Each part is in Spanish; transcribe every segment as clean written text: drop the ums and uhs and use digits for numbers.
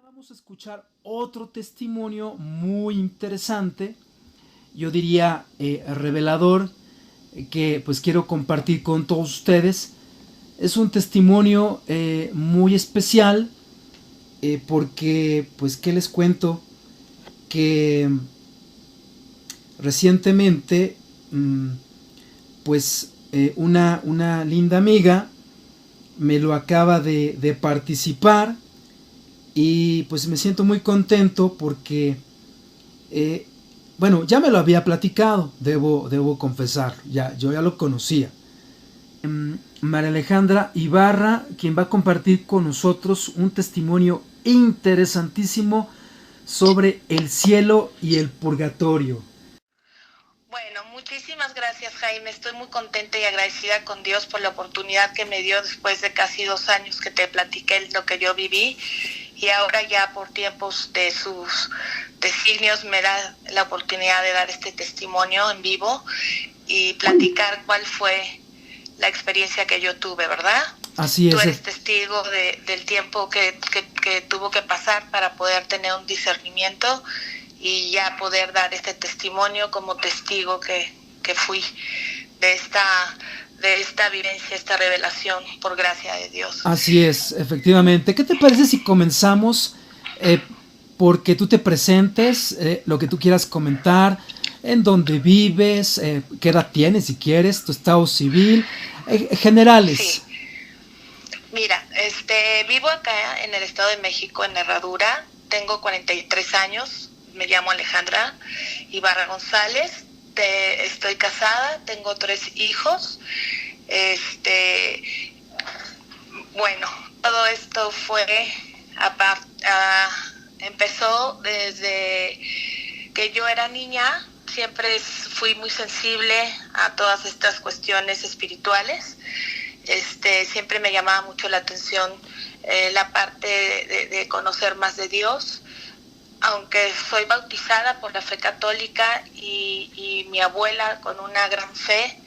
Vamos a escuchar otro testimonio muy interesante, yo diría revelador, que pues quiero compartir con todos ustedes. Es un testimonio muy especial porque pues qué les cuento que recientemente pues una linda amiga me lo acaba de participar y pues me siento muy contento porque bueno, ya me lo había platicado, debo confesar, yo ya lo conocía. María Alejandra Ibarra, quien va a compartir con nosotros un testimonio interesantísimo sobre el cielo y el purgatorio. Bueno, muchísimas gracias, Jaime. Estoy muy contenta y agradecida con Dios por la oportunidad que me dio después de casi 2 años que te platiqué lo que yo viví, y ahora ya por tiempos de sus designios me da la oportunidad de dar este testimonio en vivo y platicar cuál fue la experiencia que yo tuve, ¿verdad? Así Tú es. eres testigo del tiempo que tuvo que pasar para poder tener un discernimiento y ya poder dar este testimonio como testigo que fui de esta vivencia, esta revelación, por gracia de Dios. Así es, efectivamente. ¿Qué te parece si comenzamos porque tú te presentes, lo que tú quieras comentar, en dónde vives, qué edad tienes si quieres, tu estado civil, generales? Sí. Mira, vivo acá en el Estado de México, en Herradura. Tengo 43 años, me llamo Alejandra Ibarra González. Estoy casada, tengo 3 hijos. Bueno, todo esto empezó desde que yo era niña. Siempre fui muy sensible a todas estas cuestiones espirituales. Siempre me llamaba mucho la atención la parte de conocer más de Dios. Aunque soy bautizada por la fe católica y mi abuela con una gran fe,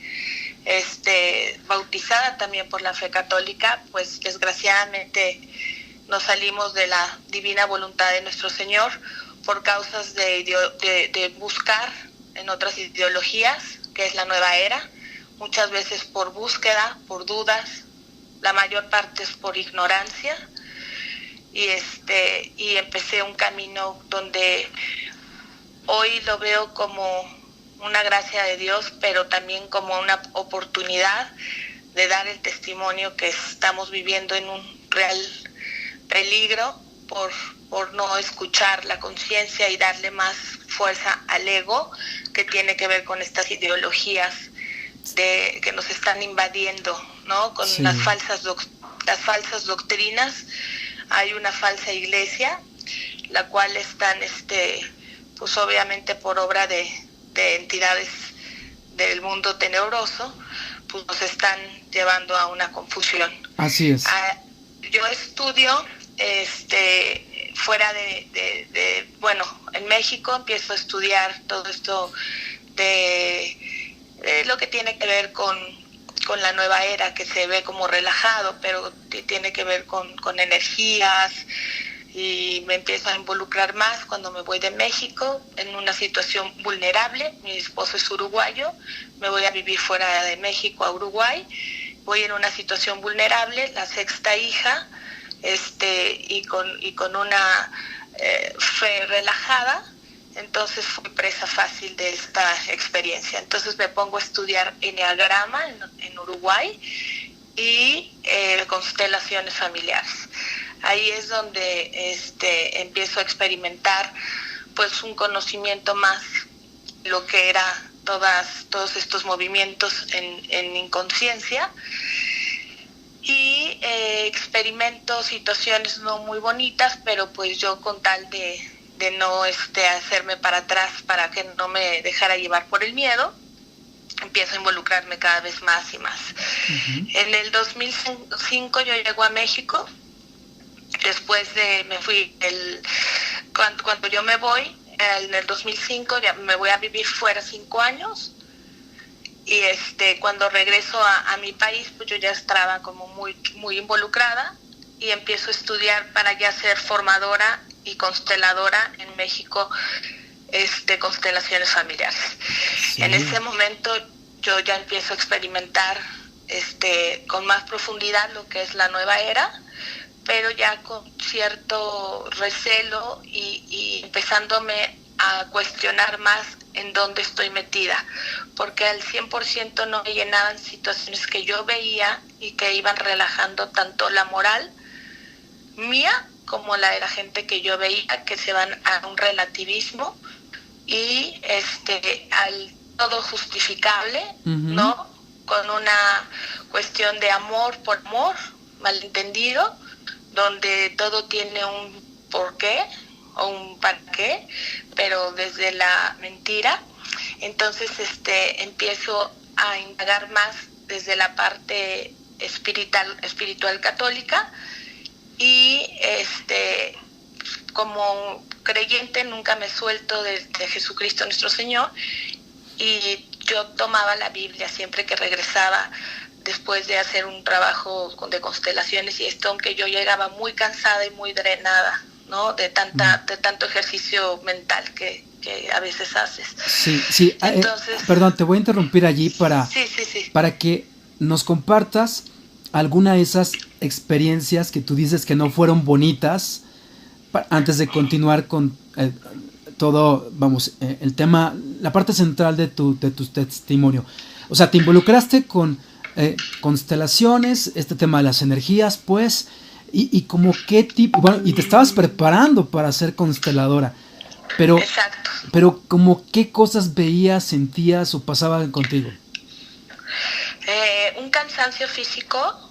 bautizada también por la fe católica, pues desgraciadamente nos salimos de la divina voluntad de nuestro Señor por causas de buscar en otras ideologías, que es la nueva era, muchas veces por búsqueda, por dudas, la mayor parte es por ignorancia. Y empecé un camino donde hoy lo veo como una gracia de Dios, pero también como una oportunidad de dar el testimonio que estamos viviendo en un real peligro por no escuchar la conciencia y darle más fuerza al ego, que tiene que ver con estas ideologías que nos están invadiendo, ¿no? Con Sí. las falsas doctrinas. Hay una falsa iglesia, la cual están, pues obviamente por obra de entidades del mundo tenebroso, pues nos están llevando a una confusión. Así es. Yo estudio, fuera bueno, en México empiezo a estudiar todo esto de lo que tiene que ver con la nueva era, que se ve como relajado, pero tiene que ver con energías, y me empiezo a involucrar más cuando me voy de México en una situación vulnerable. Mi esposo es uruguayo, me voy a vivir fuera de México a Uruguay, voy en una situación vulnerable, la sexta hija, y con una fe relajada. Entonces fui presa fácil de esta experiencia. Entonces me pongo a estudiar enneagrama en Uruguay y constelaciones familiares. Ahí es donde empiezo a experimentar pues un conocimiento más de lo que era todos estos movimientos en inconsciencia, y experimento situaciones no muy bonitas, pero pues yo con tal de no hacerme para atrás, para que no me dejara llevar por el miedo, empiezo a involucrarme cada vez más y más. Uh-huh. En el 2005 yo llego a México. Después me fui, cuando yo me voy, en el 2005, ya me voy a vivir fuera 5 años. Y cuando regreso a mi país, pues yo ya estaba como muy, muy involucrada. y empiezo a estudiar para ya ser formadora y consteladora en México, constelaciones familiares. Sí. En ese momento yo ya empiezo a experimentar con más profundidad lo que es la nueva era, pero ya con cierto recelo y empezándome a cuestionar más en dónde estoy metida, porque al 100% no me llenaban situaciones que yo veía y que iban relajando tanto la moral mía como la de la gente que yo veía, que se van a un relativismo y al todo justificable, ¿no? Con una cuestión de amor por amor, malentendido, donde todo tiene un porqué o un para qué, pero desde la mentira. Entonces empiezo a indagar más desde la parte espiritual católica, y como creyente nunca me suelto de Jesucristo nuestro Señor, y yo tomaba la Biblia siempre que regresaba después de hacer un trabajo de constelaciones y esto, aunque yo llegaba muy cansada y muy drenada, ¿no? De tanto ejercicio mental que a veces haces. Sí. Entonces, perdón, te voy a interrumpir allí para que nos compartas alguna de esas experiencias que tú dices que no fueron bonitas, antes de continuar con todo, el tema, la parte central de tu testimonio. O sea, te involucraste con constelaciones, este tema de las energías, pues, y como qué tipo, bueno, y te estabas preparando para ser consteladora, pero, exacto. Pero como qué cosas veías, sentías o pasaban contigo. Un cansancio físico,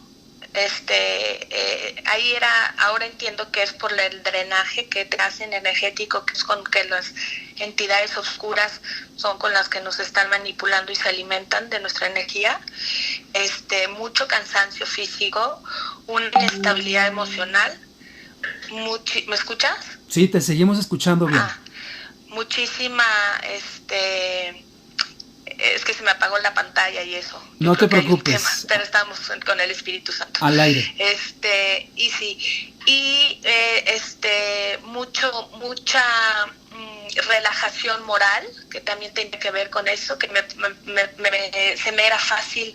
ahí ahora entiendo que es por el drenaje que te hacen energético, que es con que las entidades oscuras son con las que nos están manipulando y se alimentan de nuestra energía. Mucho cansancio físico, una inestabilidad emocional. ¿Me escuchas? Sí, te seguimos escuchando bien. Muchísima, es que se me apagó la pantalla y eso. No te preocupes. Pero estamos con el Espíritu Santo. Al aire. Y sí. Y mucha relajación moral, que también tiene que ver con eso, que se me era fácil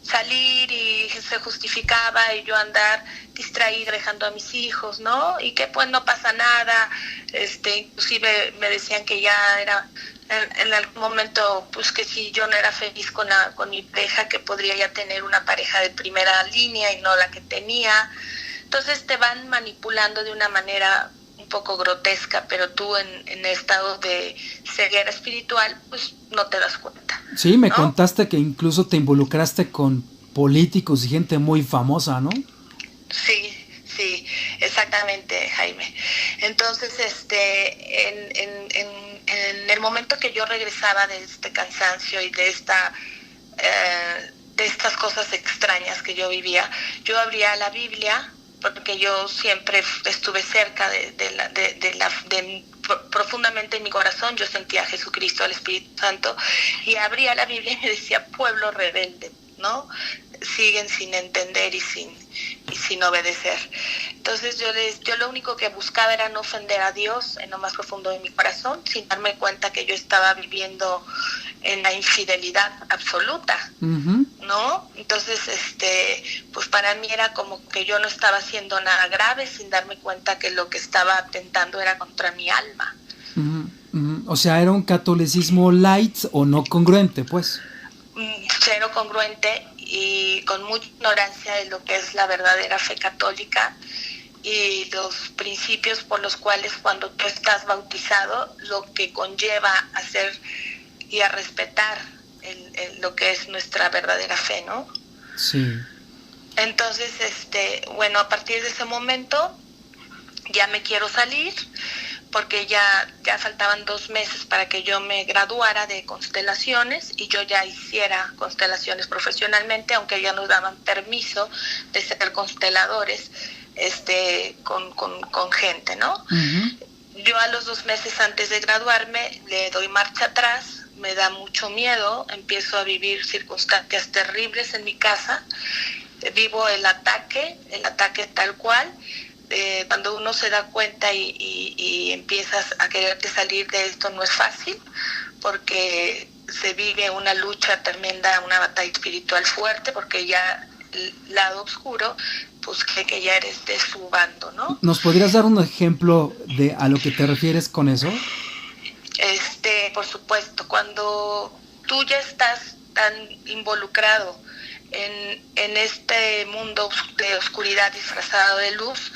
salir y se justificaba y yo andar distraída dejando a mis hijos, ¿no? Y que pues no pasa nada, inclusive me decían que ya era en algún momento, pues que si yo no era feliz con mi pareja, que podría ya tener una pareja de primera línea y no la que tenía. Entonces te van manipulando de una manera un poco grotesca, pero tú en estado de ceguera espiritual, pues no te das cuenta. Sí, me contaste que incluso te involucraste con políticos y gente muy famosa, ¿no? Sí, exactamente, Jaime. Entonces, en el momento que yo regresaba de este cansancio y de estas cosas extrañas que yo vivía, yo abría la Biblia, porque yo siempre estuve cerca profundamente en mi corazón, yo sentía a Jesucristo, al Espíritu Santo, y abría la Biblia y me decía, pueblo rebelde, ¿no? Siguen sin entender y sin obedecer. Entonces yo lo único que buscaba era no ofender a Dios en lo más profundo de mi corazón, sin darme cuenta que yo estaba viviendo en la infidelidad absoluta, ¿no? Entonces, pues para mí era como que yo no estaba haciendo nada grave, sin darme cuenta que lo que estaba atentando era contra mi alma. O sea, ¿era un catolicismo light o no congruente, pues? Cero congruente y con mucha ignorancia de lo que es la verdadera fe católica y los principios por los cuales cuando tú estás bautizado, lo que conlleva a hacer y a respetar lo que es nuestra verdadera fe, ¿no? Sí. Entonces, bueno, a partir de ese momento ya me quiero salir, porque ya faltaban 2 meses para que yo me graduara de constelaciones y yo ya hiciera constelaciones profesionalmente, aunque ya nos daban permiso de ser consteladores con gente, ¿no? Yo a los 2 meses antes de graduarme le doy marcha atrás, me da mucho miedo, empiezo a vivir circunstancias terribles en mi casa, vivo el ataque tal cual. Cuando uno se da cuenta y empiezas a quererte salir de esto, no es fácil, porque se vive una lucha tremenda, una batalla espiritual fuerte, porque ya el lado oscuro pues cree que ya eres de su bando, ¿no? ¿Nos podrías dar un ejemplo de a lo que te refieres con eso? Por supuesto, cuando tú ya estás tan involucrado en este mundo de oscuridad disfrazado de luz,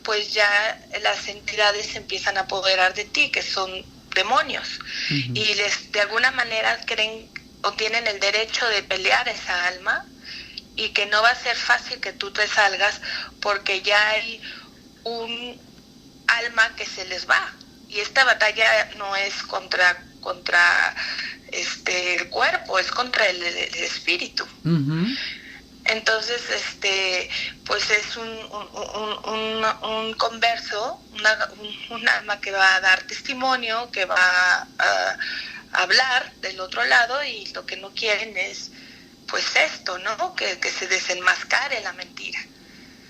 pues ya las entidades se empiezan a apoderar de ti, que son demonios, uh-huh. Y de alguna manera creen o tienen el derecho de pelear esa alma, y que no va a ser fácil que tú te salgas, porque ya hay un alma que se les va, y esta batalla no es contra el cuerpo, es contra el espíritu. Uh-huh. Entonces, pues es un converso, un alma que va a dar testimonio, que va a hablar del otro lado, y lo que no quieren es, pues esto, ¿no? Que se desenmascare la mentira.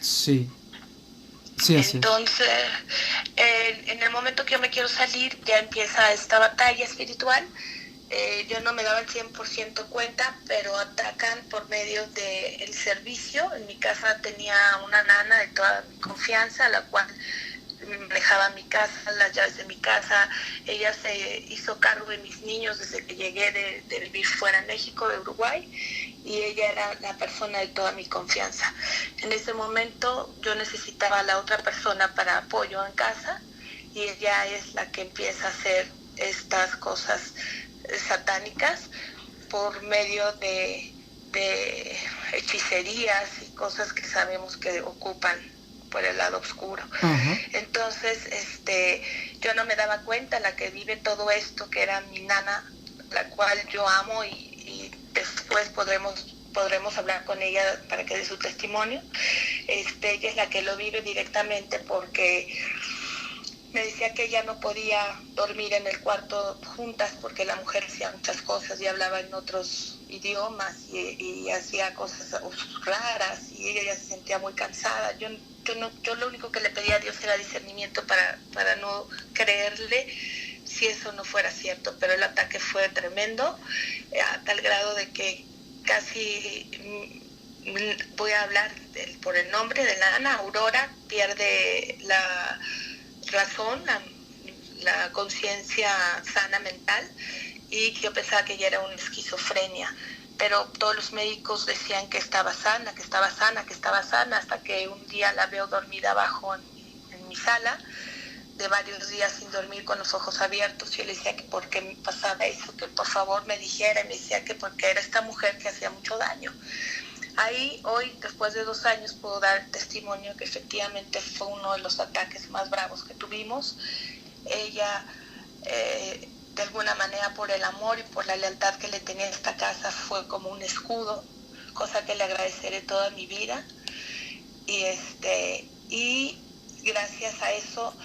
Sí. Sí, así. Entonces, en el momento que yo me quiero salir, ya empieza esta batalla espiritual. Yo no me daba el 100% cuenta, pero atacan por medio del servicio. En mi casa tenía una nana de toda mi confianza, la cual manejaba mi casa, las llaves de mi casa. Ella se hizo cargo de mis niños desde que llegué de vivir fuera en México, de Uruguay, y ella era la persona de toda mi confianza. En ese momento yo necesitaba a la otra persona para apoyo en casa, y ella es la que empieza a hacer estas cosas satánicas por medio de hechicerías y cosas que sabemos que ocupan por el lado oscuro. Uh-huh. Entonces, yo no me daba cuenta, la que vive todo esto, que era mi nana, la cual yo amo, y después podremos hablar con ella para que dé su testimonio. Ella es la que lo vive directamente, porque me decía que ella no podía dormir en el cuarto juntas, porque la mujer hacía muchas cosas y hablaba en otros idiomas y hacía cosas raras, y ella ya se sentía muy cansada. Yo lo único que le pedía a Dios era discernimiento para no creerle si eso no fuera cierto, pero el ataque fue tremendo, a tal grado de que casi, voy a hablar por el nombre de la Ana, Aurora pierde la razón, la conciencia sana mental, y yo pensaba que ella era una esquizofrenia, pero todos los médicos decían que estaba sana, hasta que un día la veo dormida abajo en mi sala, de varios días sin dormir, con los ojos abiertos. Yo le decía que por qué me pasaba eso, que por favor me dijera, y me decía que porque era esta mujer que hacía mucho daño. Ahí, hoy, después de 2 años, puedo dar testimonio que efectivamente fue uno de los ataques más bravos que tuvimos. Ella, de alguna manera, por el amor y por la lealtad que le tenía a esta casa, fue como un escudo, cosa que le agradeceré toda mi vida. Y gracias a eso,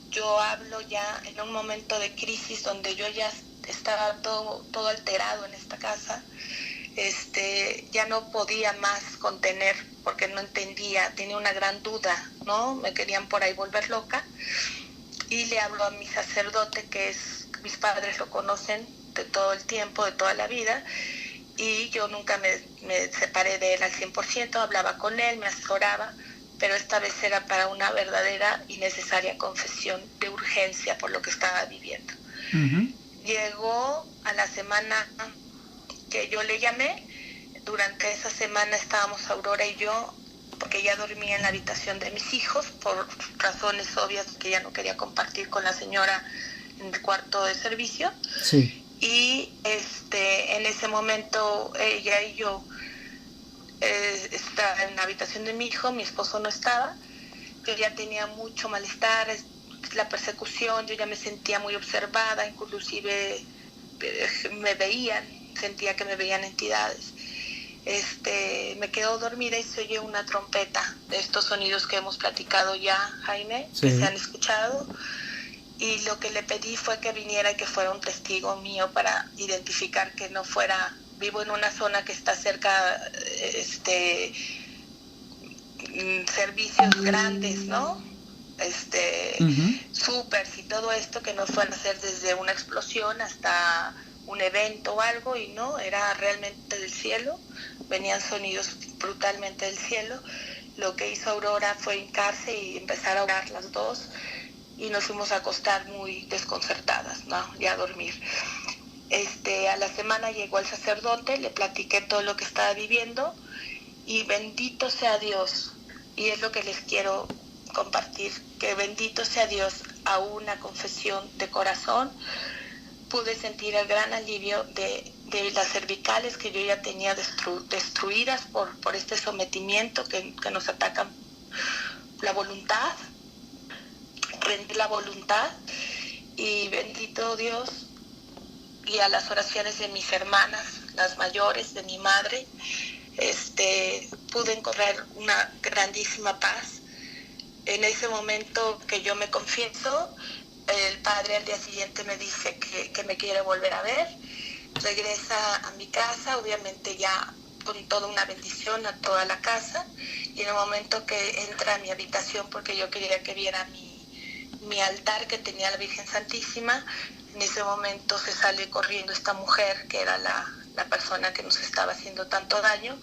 yo hablo ya en un momento de crisis donde yo ya estaba todo alterado en esta casa. Ya no podía más contener, porque no entendía, tenía una gran duda, ¿no? Me querían por ahí volver loca, y le hablo a mi sacerdote, mis padres lo conocen de todo el tiempo, de toda la vida, y yo nunca me separé de él al 100%, hablaba con él, me asesoraba, pero esta vez era para una verdadera y necesaria confesión de urgencia por lo que estaba viviendo. Uh-huh. Llegó a la semana que yo le llamé. Durante esa semana estábamos Aurora y yo, porque ella dormía en la habitación de mis hijos por razones obvias que ella no quería compartir con la señora en el cuarto de servicio. Sí. Y en ese momento ella y yo estaba en la habitación de mi hijo, mi esposo no estaba. Yo ya tenía mucho malestar, la persecución, yo ya me sentía muy observada, inclusive sentía que me veían entidades. Me quedo dormida y se oye una trompeta, de estos sonidos que hemos platicado ya, Jaime, sí, que se han escuchado, y lo que le pedí fue que viniera y que fuera un testigo mío para identificar que no fuera. Vivo en una zona que está cerca servicios grandes, ¿no? Ujú. Súpers y todo esto que nos fueron a hacer desde una explosión hasta un evento o algo, y no, era realmente del cielo, venían sonidos brutalmente del cielo. Lo que hizo Aurora fue hincarse y empezar a orar las dos, y nos fuimos a acostar muy desconcertadas, ¿no? Ya a dormir. A la semana llegó el sacerdote, le platiqué todo lo que estaba viviendo, y bendito sea Dios, y es lo que les quiero compartir, que bendito sea Dios, a una confesión de corazón pude sentir el gran alivio de las cervicales que yo ya tenía destruidas por este sometimiento que nos atacan la voluntad, rendir la voluntad, y bendito Dios, y a las oraciones de mis hermanas, las mayores, de mi madre, pude encontrar una grandísima paz. En ese momento que yo me confieso, el padre al día siguiente me dice que me quiere volver a ver, regresa a mi casa, obviamente ya con toda una bendición a toda la casa, y en el momento que entra a mi habitación, porque yo quería que viera mi altar que tenía la Virgen Santísima, en ese momento se sale corriendo esta mujer, que era la persona que nos estaba haciendo tanto daño,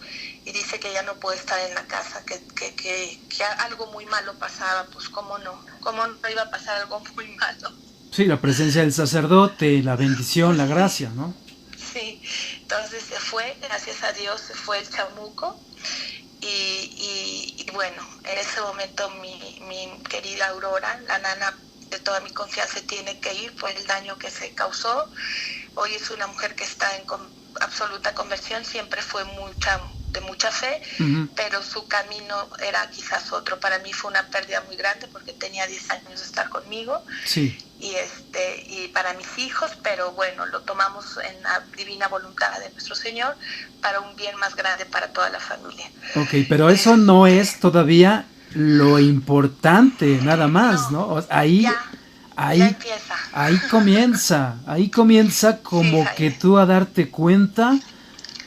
y dice que ya no puede estar en la casa, que algo muy malo pasaba. Pues cómo no iba a pasar algo muy malo. Sí, la presencia del sacerdote, la bendición, la gracia, ¿no? Sí, entonces se fue, gracias a Dios se fue el chamuco, y bueno, en ese momento mi querida Aurora, la nana de toda mi confianza, tiene que ir por el daño que se causó. Hoy es una mujer que está en absoluta conversión, siempre fue de mucha fe, Uh-huh. pero su camino era quizás otro. Para mí fue una pérdida muy grande porque tenía 10 años de estar conmigo. Sí. Y para mis hijos, pero bueno, lo tomamos en la divina voluntad de nuestro Señor para un bien más grande para toda la familia. Ok, pero eso no es todavía lo importante, nada más, ¿no? Ahí, ya empieza. ahí comienza como Sí, que tú a darte cuenta,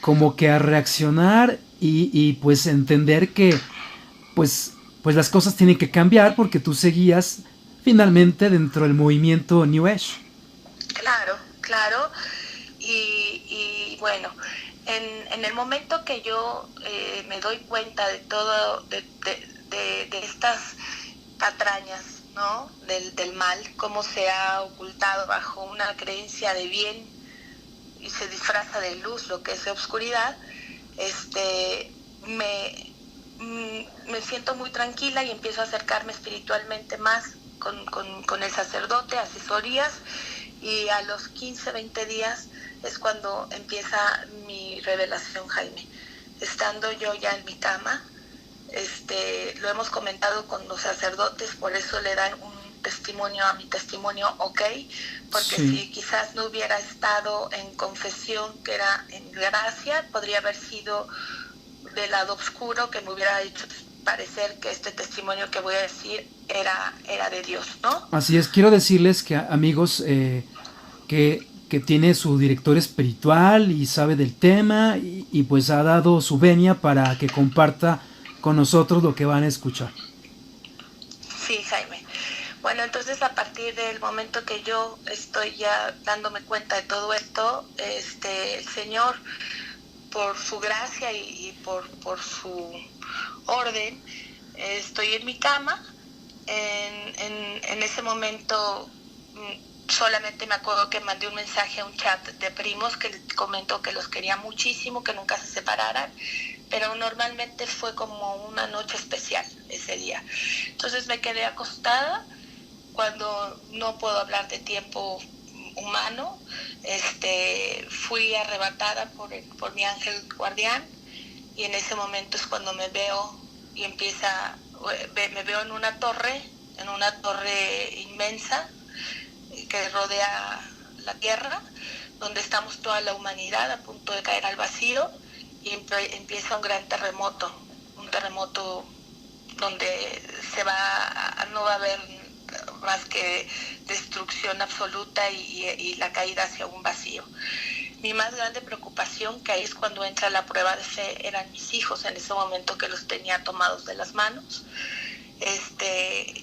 como que a reaccionar y pues entender que pues las cosas tienen que cambiar porque tú seguías finalmente dentro del movimiento New Age. Claro. Y bueno, en el momento que yo me doy cuenta de todo, de estas patrañas, ¿no? Del mal, cómo se ha ocultado bajo una creencia de bien y se disfraza de luz lo que es oscuridad, me siento muy tranquila y empiezo a acercarme espiritualmente más con el sacerdote, asesorías, y a los 15, 20 días es cuando empieza mi revelación, Jaime. Estando yo ya en mi cama, lo hemos comentado con los sacerdotes, por eso le dan un testimonio a mi testimonio, ok, porque sí. Si quizás no hubiera estado en confesión, que era en gracia, podría haber sido del lado oscuro, que me hubiera hecho parecer que este testimonio que voy a decir era de Dios, ¿no? Así es, quiero decirles que amigos, que tiene su director espiritual y sabe del tema y pues ha dado su venia para que comparta con nosotros lo que van a escuchar. Sí, Jaime. Bueno, entonces a partir del momento que yo estoy ya dándome cuenta de todo esto, el Señor, por su gracia y por su orden, estoy en mi cama. En ese momento solamente me acuerdo que mandé un mensaje a un chat de primos que les comentó que los quería muchísimo, que nunca se separaran, pero normalmente fue como una noche especial ese día. Entonces me quedé acostada. Cuando no puedo hablar de tiempo humano, fui arrebatada por mi ángel guardián, y en ese momento es cuando me veo y me veo en una torre inmensa que rodea la tierra, donde estamos toda la humanidad a punto de caer al vacío, y empieza un gran terremoto, donde no va a haber más que destrucción absoluta y la caída hacia un vacío. mi más grande preocupación, que ahí es cuando entra la prueba de fe, eran mis hijos en ese momento, que los tenía tomados de las manos.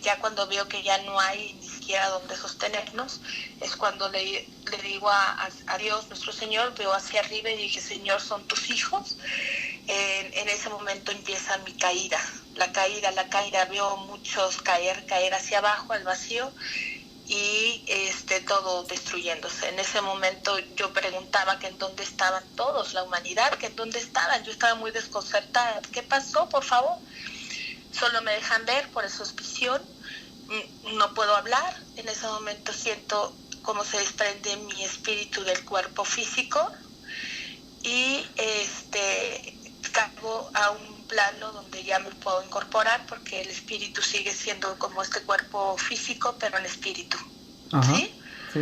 Ya cuando veo que ya no hay ni siquiera donde sostenernos, es cuando le digo a Dios, nuestro Señor, veo hacia arriba y dije, Señor, son tus hijos. En ese momento empieza mi caída, la caída, veo muchos caer hacia abajo al vacío, y todo destruyéndose. En ese momento yo preguntaba que en dónde estaban todos, la humanidad, que en dónde estaban. Yo estaba muy desconcertada. ¿Qué pasó, por favor? Solo me dejan ver, por eso es visión. No puedo hablar. En ese momento siento cómo se desprende mi espíritu del cuerpo físico, y caigo a un plano donde ya me puedo incorporar, porque el espíritu sigue siendo como este cuerpo físico, pero en espíritu. Ajá, ¿sí? sí.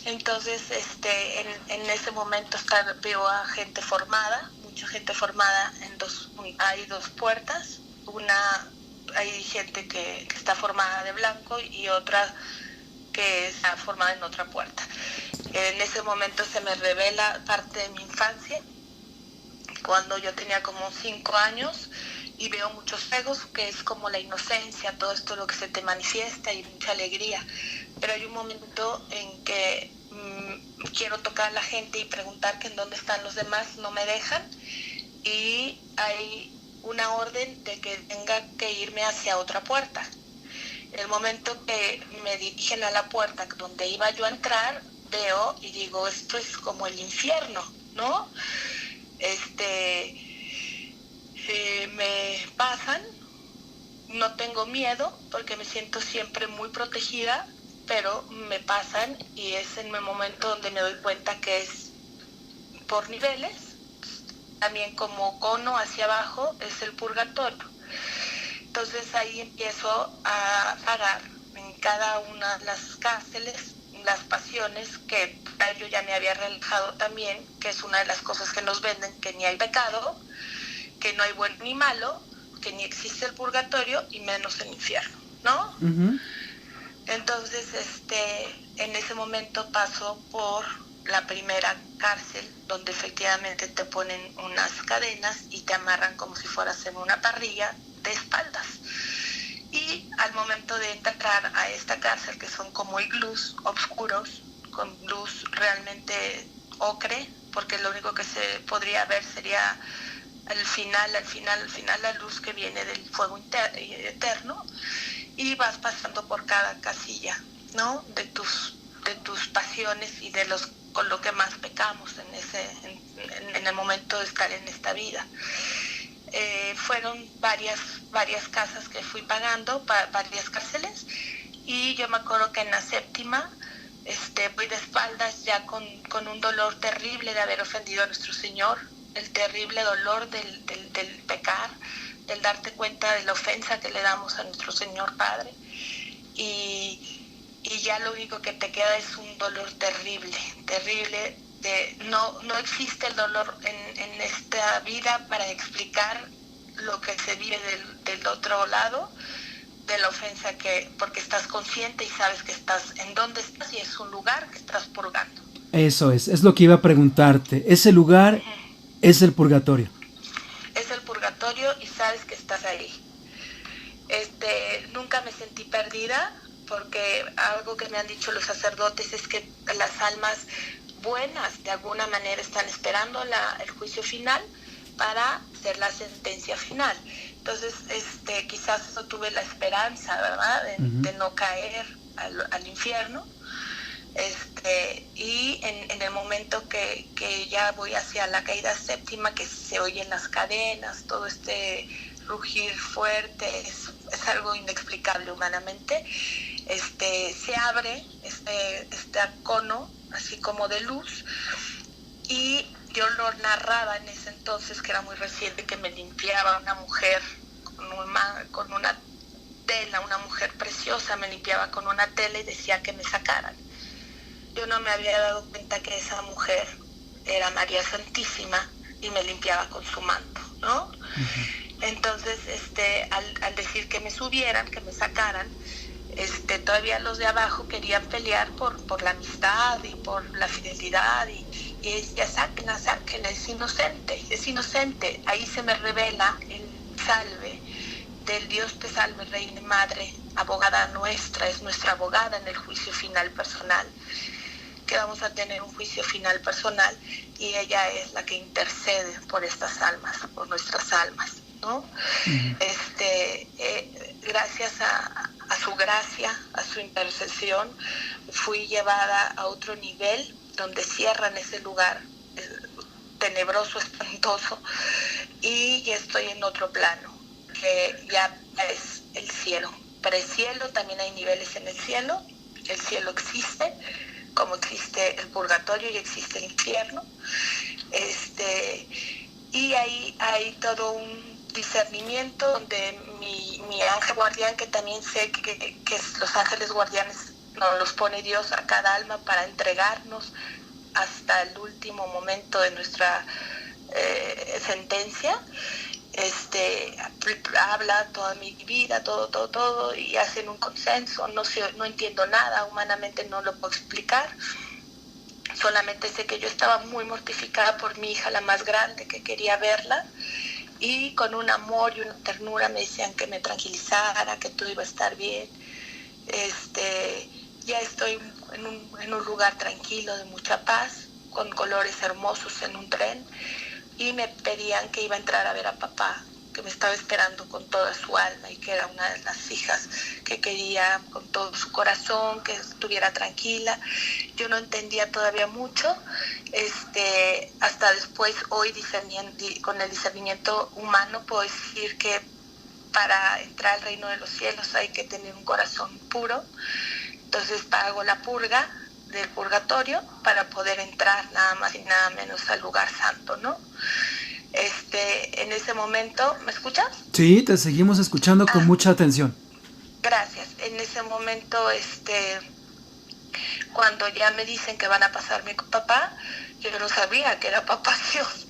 Entonces, en ese momento veo a gente formada, mucha gente formada, hay dos puertas. Hay gente que está formada de blanco y otra que está formada en otra puerta. En ese momento se me revela parte de mi infancia, cuando yo tenía como 5 años, y veo muchos fuegos, que es como la inocencia, todo esto lo que se te manifiesta, y mucha alegría. Pero hay un momento en que quiero tocar a la gente y preguntar que en dónde están los demás, no me dejan, y hay una orden de que tenga que irme hacia otra puerta. En el momento que me dirigen a la puerta donde iba yo a entrar, veo y digo, esto es como el infierno, ¿no? Me pasan, no tengo miedo porque me siento siempre muy protegida, pero me pasan, y es en el momento donde me doy cuenta que es por niveles. También como cono hacia abajo es el purgatorio. Entonces ahí empiezo a pagar en cada una de las cárceles las pasiones, que yo ya me había relajado también, que es una de las cosas que nos venden, que ni hay pecado, que no hay bueno ni malo, que ni existe el purgatorio y menos el infierno, ¿no? Uh-huh. Entonces, en ese momento paso por la primera cárcel, donde efectivamente te ponen unas cadenas y te amarran como si fueras en una parrilla de espaldas. Y al momento de entrar a esta cárcel, que son como iglús oscuros, con luz realmente ocre, porque lo único que se podría ver sería al final la luz que viene del fuego eterno, y vas pasando por cada casilla, ¿no? De tus pasiones y con lo que más pecamos en el momento de estar en esta vida. Fueron varias casas que fui pagando, varias cárceles, y yo me acuerdo que en la séptima voy de espaldas ya con un dolor terrible de haber ofendido a nuestro Señor, el terrible dolor del pecar, del darte cuenta de la ofensa que le damos a nuestro Señor Padre, y ya lo único que te queda es un dolor terrible, no existe el dolor en esta vida para explicar lo que se vive del otro lado de la ofensa, porque estás consciente y sabes que estás en donde estás, y es un lugar que estás purgando. Eso es lo que iba a preguntarte. Ese lugar uh-huh. Es el purgatorio. Es el purgatorio, y sabes que estás ahí. Nunca me sentí perdida, porque algo que me han dicho los sacerdotes es que las almas buenas de alguna manera están esperando el juicio final para hacer la sentencia final. Entonces, quizás eso tuve la esperanza, ¿verdad? De no caer al infierno. Y en el momento que ya voy hacia la caída séptima, que se oyen las cadenas, todo este rugir fuerte, es algo inexplicable humanamente. Se abre este cono, así como de luz, y yo lo narraba en ese entonces, que era muy reciente, que me limpiaba una mujer con una tela, una mujer preciosa, me limpiaba con una tela y decía que me sacaran. Yo no me había dado cuenta que esa mujer era María Santísima y me limpiaba con su manto, ¿no? Uh-huh. Entonces, al decir que me subieran, que me sacaran, todavía los de abajo querían pelear por la amistad y por la fidelidad, y decía, sáquenla, sáquenla, es inocente. Ahí se me revela el salve del Dios te salve, Reina y Madre, abogada nuestra, es nuestra abogada en el juicio final personal, que vamos a tener un juicio final personal, y ella es la que intercede por estas almas, por nuestras almas, ¿no? Gracias a su gracia, a su intercesión, fui llevada a otro nivel donde cierran ese lugar tenebroso, espantoso, y ya estoy en otro plano, que ya es el cielo. Para el cielo también hay niveles en el cielo existe, como existe el purgatorio y existe el infierno, y ahí hay todo un discernimiento donde mi ángel guardián, que también sé que los ángeles guardianes nos los pone Dios a cada alma para entregarnos hasta el último momento de nuestra sentencia, habla toda mi vida, todo, y hacen un consenso. No entiendo nada, humanamente no lo puedo explicar. Solamente sé que yo estaba muy mortificada por mi hija, la más grande, que quería verla, y con un amor y una ternura me decían que me tranquilizara, que todo iba a estar bien. Ya estoy en un lugar tranquilo, de mucha paz, con colores hermosos en un tren, y me pedían que iba a entrar a ver a papá, que me estaba esperando con toda su alma y que era una de las hijas que quería con todo su corazón que estuviera tranquila. Yo no entendía todavía mucho, hasta después, hoy con el discernimiento humano, puedo decir que para entrar al reino de los cielos hay que tener un corazón puro. Entonces pago la purga del purgatorio para poder entrar nada más y nada menos al lugar santo, ¿no? En ese momento, ¿me escuchas? Sí, te seguimos escuchando con mucha atención. Gracias. En ese momento, cuando ya me dicen que van a pasarme con papá, yo no sabía que era papá Dios.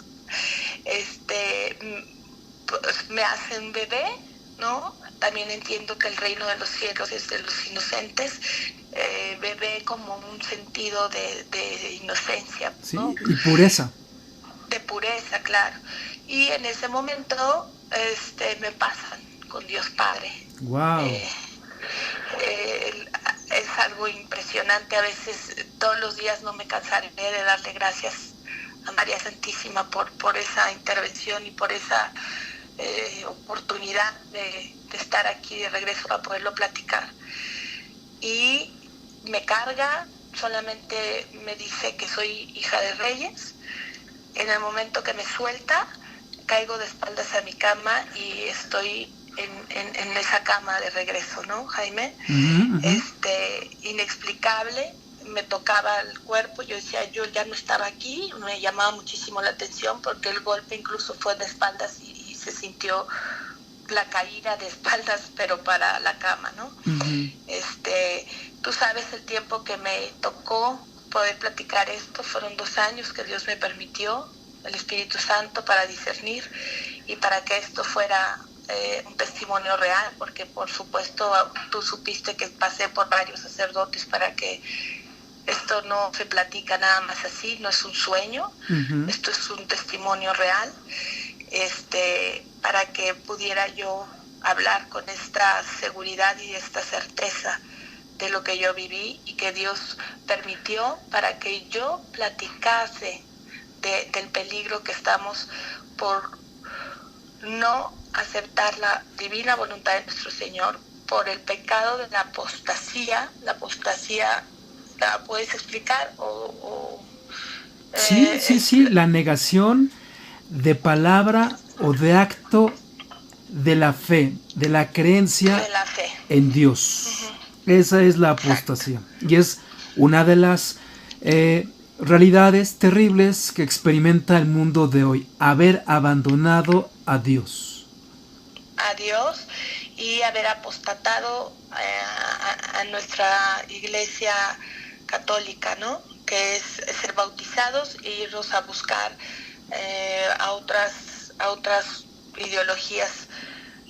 Pues me hacen bebé, ¿no? También entiendo que el reino de los cielos es de los inocentes. Bebé como un sentido de inocencia, ¿no? Sí, y pureza. De pureza, claro. Y en ese momento me pasan con Dios Padre. Wow. Es algo impresionante. A veces, todos los días no me cansaré de darle gracias a María Santísima por esa intervención y por esa oportunidad de estar aquí de regreso para poderlo platicar. Y me carga, solamente me dice que soy hija de reyes. En el momento que me suelta, caigo de espaldas a mi cama y estoy en esa cama de regreso, ¿no, Jaime? Inexplicable, me tocaba el cuerpo, yo decía, yo ya no estaba aquí, me llamaba muchísimo la atención porque el golpe incluso fue de espaldas y se sintió la caída de espaldas, pero para la cama, ¿no? Tú sabes el tiempo que me tocó poder platicar esto, fueron 2 años que Dios me permitió, el Espíritu Santo, para discernir y para que esto fuera un testimonio real, porque por supuesto tú supiste que pasé por varios sacerdotes para que esto no se platica nada más así, no es un sueño, esto es un testimonio real, para que pudiera yo hablar con esta seguridad y esta certeza de lo que yo viví y que Dios permitió para que yo platicase del peligro que estamos por no aceptar la divina voluntad de nuestro Señor, por el pecado de la apostasía. La apostasía, ¿la puedes explicar? Sí, la negación de palabra o de acto de la fe, de la creencia en Dios. Esa es la apostasía. Y es una de las realidades terribles que experimenta el mundo de hoy, haber abandonado a Dios. A Dios y haber apostatado a nuestra iglesia católica, ¿no? Que es ser bautizados e irnos a buscar a otras ideologías.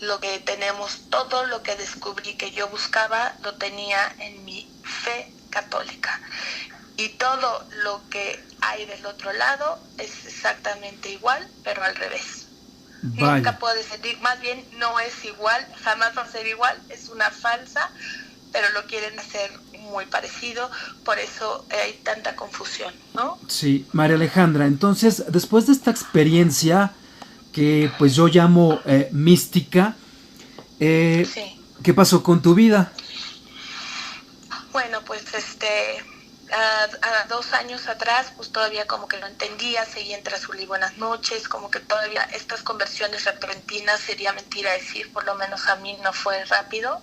Lo que tenemos, todo lo que descubrí que yo buscaba, lo tenía en mi fe católica. Y todo lo que hay del otro lado es exactamente igual, pero al revés. Vaya. Nunca puedes sentir, más bien no es igual, jamás va a ser igual, es una falsa, pero lo quieren hacer muy parecido, por eso hay tanta confusión, ¿no? Sí, María Alejandra, entonces, después de esta experiencia que pues yo llamo mística, Sí. ¿qué pasó con tu vida? Bueno, pues a 2 años atrás, pues todavía como que no entendía, seguía entre azul y buenas noches, como que todavía estas conversiones repentinas, sería mentira decir, por lo menos a mí no fue rápido,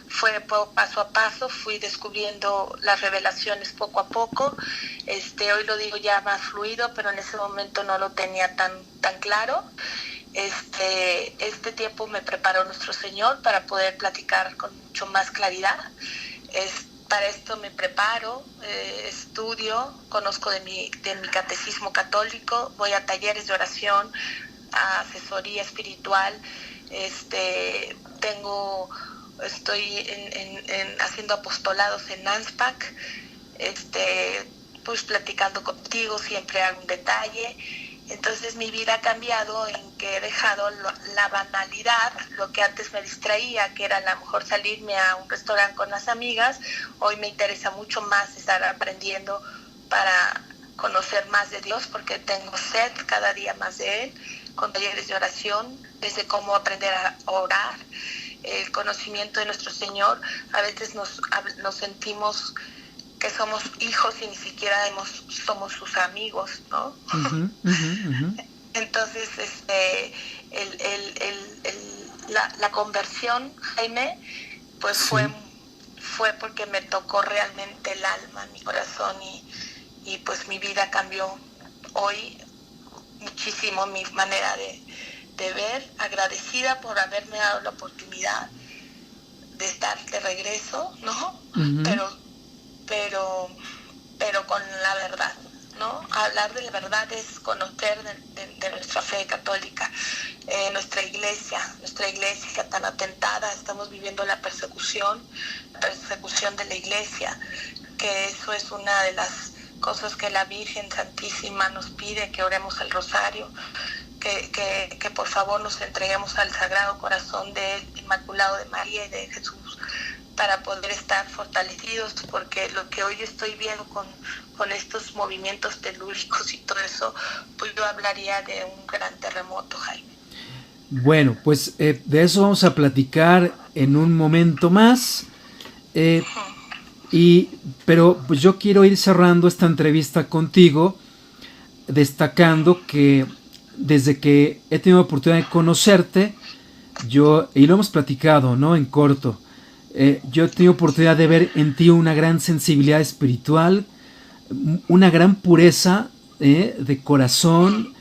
fue paso a paso, fui descubriendo las revelaciones poco a poco, hoy lo digo ya más fluido, pero en ese momento no lo tenía tan claro. Este tiempo me preparó nuestro Señor para poder platicar con mucho más claridad. Para esto me preparo, estudio, conozco de mi catecismo católico, voy a talleres de oración, a asesoría espiritual, estoy haciendo apostolados en ANSPAC, pues platicando contigo, siempre algún detalle. Entonces mi vida ha cambiado en que he dejado la banalidad, lo que antes me distraía, que era a lo mejor salirme a un restaurante con las amigas. Hoy me interesa mucho más estar aprendiendo para conocer más de Dios, porque tengo sed cada día más de Él, con talleres de oración, desde cómo aprender a orar, el conocimiento de nuestro Señor. A veces nos sentimos que somos hijos y ni siquiera somos sus amigos, ¿no? Uh-huh, uh-huh, uh-huh. Entonces, la conversión, Jaime, pues Sí. fue porque me tocó realmente el alma, mi corazón, y pues mi vida cambió hoy muchísimo, mi manera de ver, agradecida por haberme dado la oportunidad de estar de regreso, ¿no? Uh-huh. pero con la verdad, ¿no? Hablar de la verdad es conocer de nuestra fe católica, nuestra iglesia tan atentada. Estamos viviendo la persecución de la iglesia, que eso es una de las cosas que la Virgen Santísima nos pide, que oremos el rosario, que por favor nos entreguemos al Sagrado Corazón de Inmaculado de María y de Jesús, para poder estar fortalecidos, porque lo que hoy estoy viendo con estos movimientos telúricos y todo eso, pues yo hablaría de un gran terremoto, Jaime. Bueno, pues de eso vamos a platicar en un momento más, pero pues yo quiero ir cerrando esta entrevista contigo, destacando que desde que he tenido la oportunidad de conocerte, y lo hemos platicado, ¿no? En corto, yo he tenido oportunidad de ver en ti una gran sensibilidad espiritual, una gran pureza de corazón.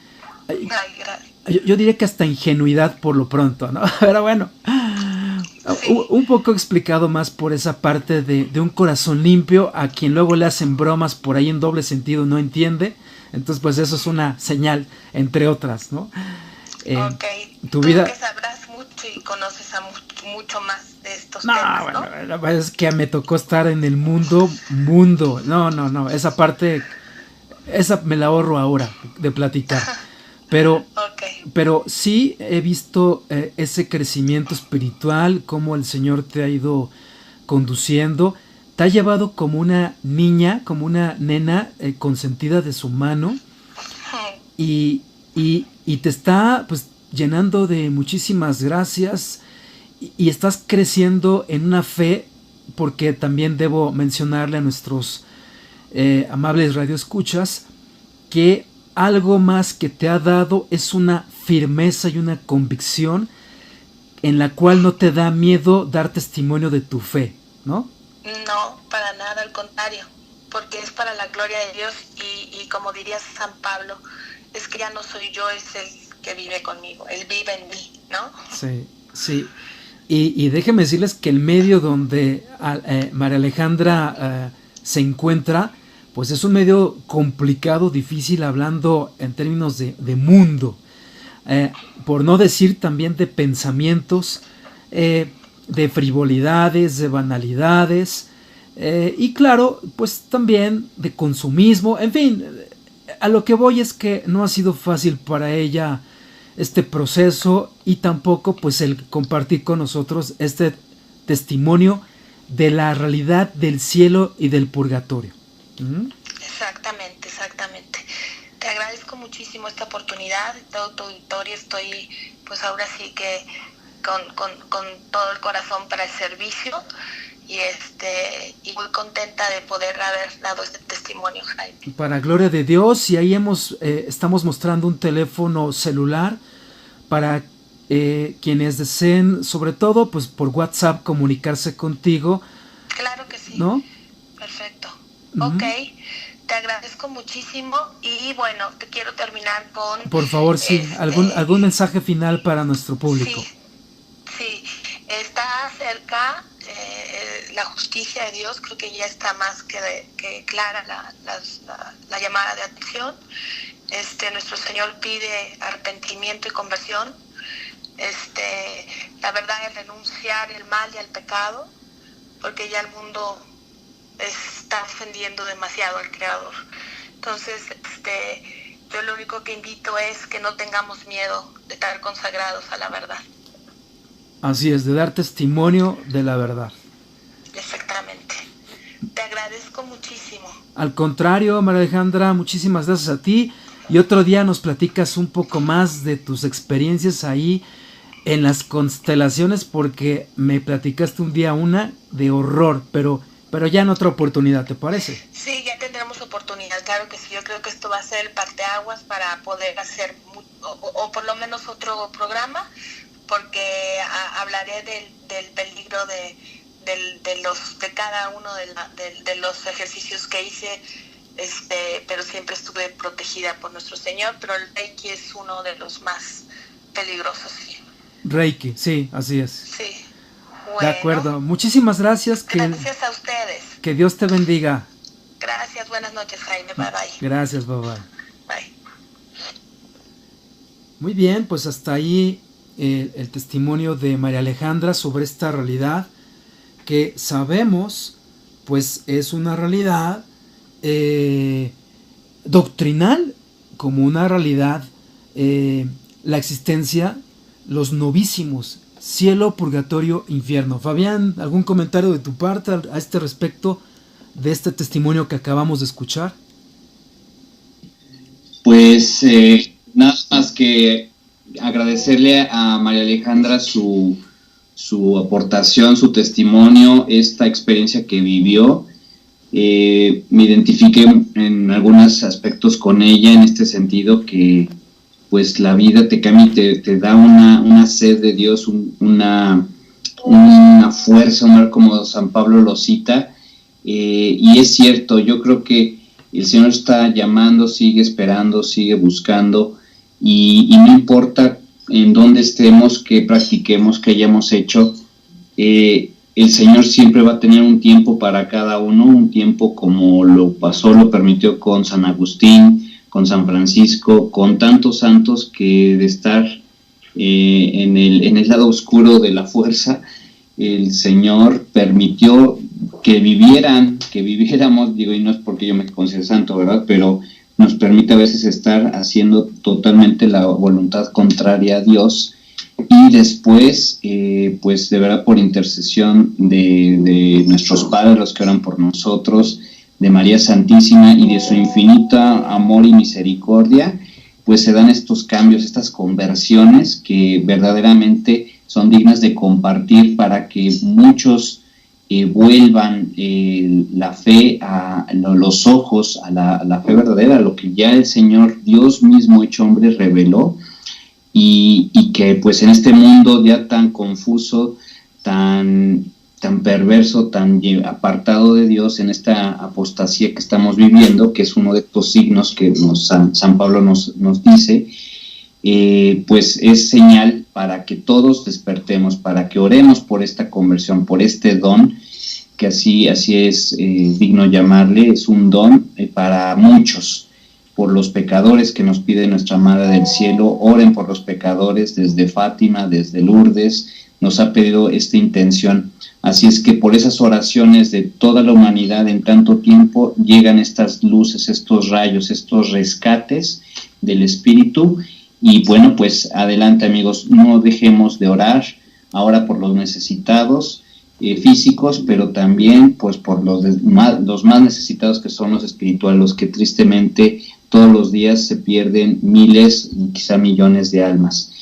Ay, gracias. Yo diría que hasta ingenuidad por lo pronto, ¿no? Pero bueno, sí. Un poco explicado más por esa parte de un corazón limpio, a quien luego le hacen bromas por ahí en doble sentido, no entiende. Entonces, pues eso es una señal, entre otras, ¿no? Ok, tu vida... que sabrás mucho y conoces a mucho más de estos temas, ¿no? Bueno, la verdad es que me tocó estar en el mundo. No, esa parte, esa me la ahorro ahora de platicar. Pero, okay. Pero sí he visto ese crecimiento espiritual, cómo el Señor te ha ido conduciendo, te ha llevado como una niña, como una nena consentida de su mano, y te está pues llenando de muchísimas gracias, y estás creciendo en una fe, porque también debo mencionarle a nuestros amables radioescuchas que algo más que te ha dado es una firmeza y una convicción en la cual no te da miedo dar testimonio de tu fe, ¿no? No, para nada, al contrario, porque es para la gloria de Dios, y como diría San Pablo, es que ya no soy yo, es el que vive conmigo, Él vive en mí, ¿no? Sí, sí. Y déjenme decirles que el medio donde María Alejandra se encuentra, pues es un medio complicado, difícil, hablando en términos de mundo, por no decir también de pensamientos, de frivolidades, de banalidades, y claro, pues también de consumismo, en fin, a lo que voy es que no ha sido fácil para ella este proceso y tampoco pues el compartir con nosotros este testimonio de la realidad del cielo y del purgatorio. Exactamente. Te agradezco muchísimo esta oportunidad, todo tu auditorio, estoy pues ahora sí que con todo el corazón para el servicio y muy contenta de poder haber dado este testimonio, Jaime. Para gloria de Dios, y ahí estamos mostrando un teléfono celular para quienes deseen, sobre todo pues por WhatsApp, comunicarse contigo. Claro que sí. ¿No? Perfecto. Ok, te agradezco muchísimo y bueno, te quiero terminar con... Por favor, sí, algún mensaje final para nuestro público. Sí, está cerca la justicia de Dios, creo que ya está más que clara la llamada de atención. Nuestro Señor pide arrepentimiento y conversión. La verdad es renunciar al mal y al pecado, porque ya el mundo está ofendiendo demasiado al Creador. Entonces, yo lo único que invito es que no tengamos miedo de estar consagrados a la verdad. Así es, de dar testimonio de la verdad. Exactamente. Te agradezco muchísimo. Al contrario, María Alejandra, muchísimas gracias a ti. Y otro día nos platicas un poco más de tus experiencias ahí en las constelaciones, porque me platicaste un día una de horror, pero ya en otra oportunidad, ¿te parece? Sí, ya tendremos oportunidad, claro que sí. Yo creo que esto va a ser el parteaguas para poder hacer, o por lo menos otro programa, porque hablaré del peligro de cada uno de los ejercicios que hice, pero siempre estuve protegida por nuestro Señor, pero el Reiki es uno de los más peligrosos. ¿Sí? Reiki, sí, así es. Sí. Bueno, de acuerdo, muchísimas gracias. Gracias a ustedes. Que Dios te bendiga. Gracias, buenas noches, Jaime, bye bye. Gracias, bye bye. Bye. Muy bien, pues hasta ahí el testimonio de María Alejandra sobre esta realidad que sabemos pues es una realidad doctrinal, como una realidad, la existencia, los novísimos, cielo, purgatorio, infierno. Fabián, ¿algún comentario de tu parte a este respecto de este testimonio que acabamos de escuchar? Pues nada más que agradecerle a María Alejandra su aportación, su testimonio, esta experiencia que vivió. Me identifiqué en algunos aspectos con ella en este sentido, que pues la vida te cambia y te da una sed de Dios, una fuerza, como San Pablo lo cita, y es cierto. Yo creo que el Señor está llamando, sigue esperando, sigue buscando, y no importa en dónde estemos, que practiquemos, que hayamos hecho, el Señor siempre va a tener un tiempo para cada uno, un tiempo como lo permitió con San Agustín, con San Francisco, con tantos santos que de estar en el lado oscuro de la fuerza, el Señor permitió que viviéramos, digo, y no es porque yo me considere santo, ¿verdad?, pero nos permite a veces estar haciendo totalmente la voluntad contraria a Dios, y después, pues de verdad, por intercesión de nuestros padres, los que oran por nosotros, de María Santísima y de su infinita amor y misericordia, pues se dan estos cambios, estas conversiones que verdaderamente son dignas de compartir, para que muchos vuelvan la fe, los ojos a la fe verdadera, lo que ya el Señor, Dios mismo hecho hombre, reveló, y que pues en este mundo ya tan confuso, tan perverso, tan apartado de Dios, en esta apostasía que estamos viviendo, que es uno de estos signos que San Pablo nos dice, pues es señal para que todos despertemos, para que oremos por esta conversión, por este don, que así es digno llamarle. Es un don para muchos, por los pecadores que nos pide nuestra Madre del Cielo. Oren por los pecadores desde Fátima, desde Lourdes, nos ha pedido esta intención. Así es que por esas oraciones de toda la humanidad en tanto tiempo llegan estas luces, estos rayos, estos rescates del espíritu. Y bueno, pues adelante, amigos, no dejemos de orar ahora por los necesitados físicos, pero también pues por los más necesitados, que son los espirituales, los que tristemente todos los días se pierden miles, quizá millones de almas.